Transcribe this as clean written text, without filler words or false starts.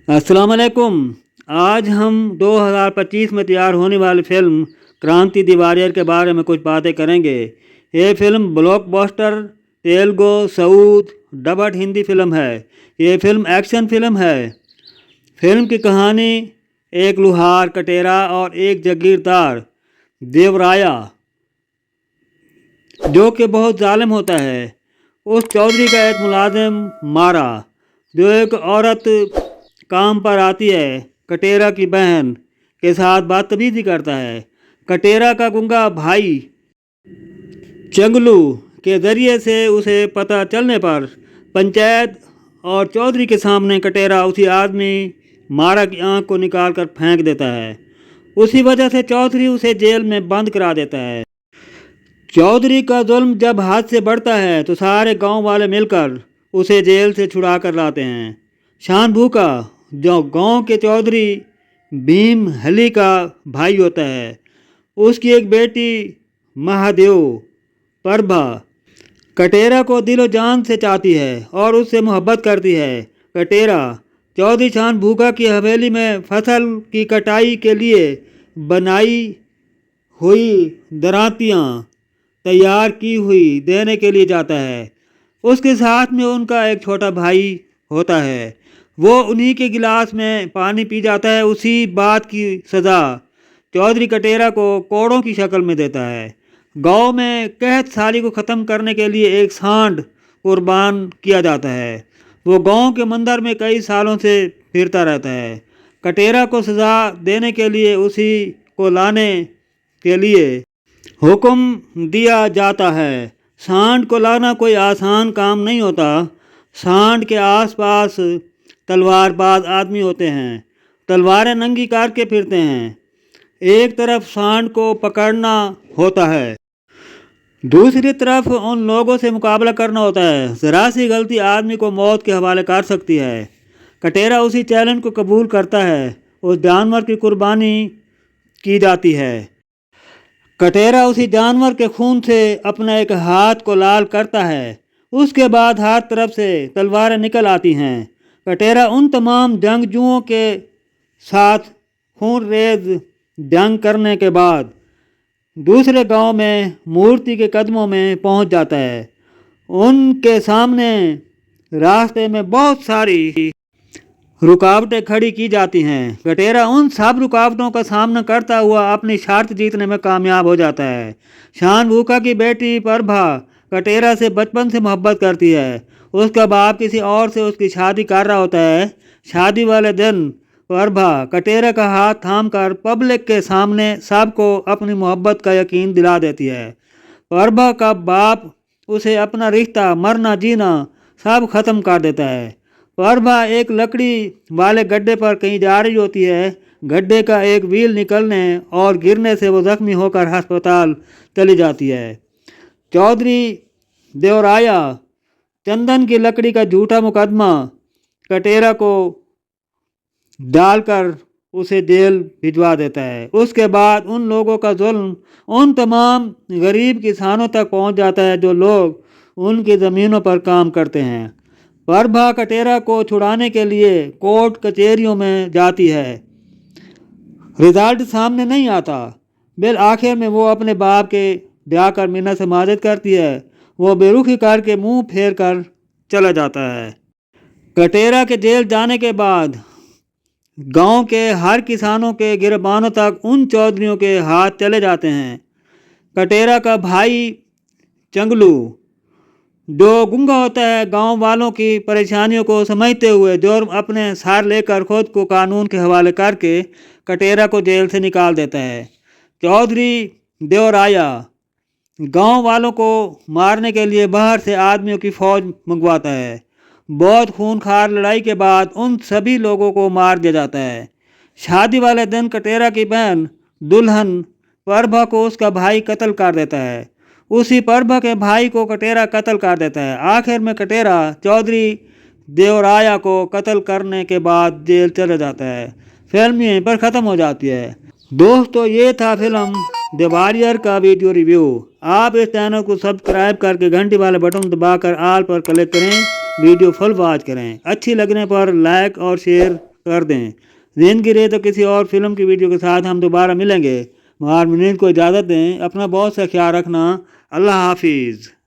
अस्सलाम वालेकुम। आज हम 2025 में तैयार होने वाली फिल्म क्रांति द वॉरियर के बारे में कुछ बातें करेंगे। ये film blockbuster Telugu south dubbed Hindi film है। ये फिल्म एक्शन फिल्म है। फिल्म की कहानी एक लुहार कटेरा और एक जागीरदार देवराया जो कि बहुत जालिम होता है, उस चौधरी का एक मुलाजिम मारा जो एक औरत काम पर आती है कटेरा की बहन के साथ बदतमीजी करता है। कटेरा का गुंगा भाई चंगलू के ज़रिए से उसे पता चलने पर पंचायत और चौधरी के सामने कटेरा उसी आदमी मारा की आंख को निकाल कर फेंक देता है। उसी वजह से चौधरी उसे जेल में बंद करा देता है। चौधरी का जुल्म जब हाथ से बढ़ता है तो सारे गांव वाले मिलकर उसे जेल से छुड़ा कर लाते हैं। शान भूखा जो गांव के चौधरी भीम हली का भाई होता है, उसकी एक बेटी महादेव प्रभा कटेरा को दिलो जान से चाहती है और उससे मोहब्बत करती है। कटेरा चौधरी शान भूखा की हवेली में फसल की कटाई के लिए बनाई हुई दरातियाँ तैयार की हुई देने के लिए जाता है। उसके साथ में उनका एक छोटा भाई होता है। वो उन्हीं के गिलास में पानी पी जाता है। उसी बात की सज़ा चौधरी कटेरा को कोड़ों की शक्ल में देता है। गांव में कहत साली को ख़त्म करने के लिए एक सांड कुर्बान किया जाता है। वो गांव के मंदिर में कई सालों से फिरता रहता है। कटेरा को सज़ा देने के लिए उसी को लाने के लिए हुक्म दिया जाता है। सांड को लाना कोई आसान काम नहीं होता। सांड के आसपास तलवारबाज आदमी होते हैं, तलवारें नंगी करके फिरते हैं। एक तरफ सांड को पकड़ना होता है, दूसरी तरफ उन लोगों से मुकाबला करना होता है। ज़रा सी गलती आदमी को मौत के हवाले कर सकती है। कटेरा उसी चैलेंज को कबूल करता है। उस जानवर की कुर्बानी की जाती है। कटेरा उसी जानवर के खून से अपना एक हाथ को लाल करता है। उसके बाद हर तरफ से तलवारें निकल आती हैं। कटेरा उन तमाम जंगजुओं के साथ खून रेज जंग करने के बाद दूसरे गांव में मूर्ति के कदमों में पहुंच जाता है। उनके सामने रास्ते में बहुत सारी रुकावटें खड़ी की जाती हैं। कटेरा उन सब रुकावटों का सामना करता हुआ अपनी शर्त जीतने में कामयाब हो जाता है। शान भूखा की बेटी प्रभा कटेरा से बचपन से मोहब्बत करती है। उसका बाप किसी और से उसकी शादी कर रहा होता है। शादी वाले दिन प्रभा कटेरा का हाथ थामकर पब्लिक के सामने सबको अपनी मोहब्बत का यकीन दिला देती है। प्रभा का बाप उसे अपना रिश्ता मरना जीना सब खत्म कर देता है। प्रभा एक लकड़ी वाले गड्ढे पर कहीं जा रही होती है। गड्ढे का एक व्हील निकलने और गिरने से वो जख्मी होकर अस्पताल चली जाती है। चौधरी देवराया चंदन की लकड़ी का झूठा मुकदमा कटेरा को डालकर उसे जेल भिजवा देता है। उसके बाद उन लोगों का जुल्म उन तमाम गरीब किसानों तक पहुंच जाता है जो लोग उनकी ज़मीनों पर काम करते हैं। प्रभा कटेरा को छुड़ाने के लिए कोर्ट कचहरियों में जाती है। रिजल्ट सामने नहीं आता। बिल आखिर में वो अपने बाप के जाकर मिन्नत से माजत करती है। वो बेरुखी करके मुंह फेर कर चला जाता है। कटेरा के जेल जाने के बाद गांव के हर किसानों के गिरबानों तक उन चौधरियों के हाथ चले जाते हैं। कटेरा का भाई चंगलू जो गुंगा होता है, गांव वालों की परेशानियों को समझते हुए जुर्म अपने सर लेकर खुद को कानून के हवाले करके कटेरा को जेल से निकाल देता है। चौधरी देवराया गांव वालों को मारने के लिए बाहर से आदमियों की फौज मंगवाता है। बहुत खूनखार लड़ाई के बाद उन सभी लोगों को मार दिया जाता है। शादी वाले दिन कटेरा की बहन दुल्हन प्रभा को उसका भाई कत्ल कर देता है। उसी प्रभा के भाई को कटेरा कत्ल कर देता है। आखिर में कटेरा चौधरी देवराया को कत्ल करने के बाद जेल चला जाता है। फिल्म यहीं पर ख़त्म हो जाती है। दोस्तों, ये था फिल्म द वॉरियर का वीडियो रिव्यू। आप इस चैनल को सब्सक्राइब करके घंटी वाले बटन दबाकर ऑल पर क्लिक करें, वीडियो फुल वॉच करें। अच्छी लगने पर लाइक और शेयर کر دیں۔ زین کی رہے تو کسی اور فلم کی ویڈیو کے ساتھ ہم دوبارہ ملیں گے۔ معاذ منین کو اجازت دیں، اپنا بہت سا خیال رکھنا۔ اللہ حافظ۔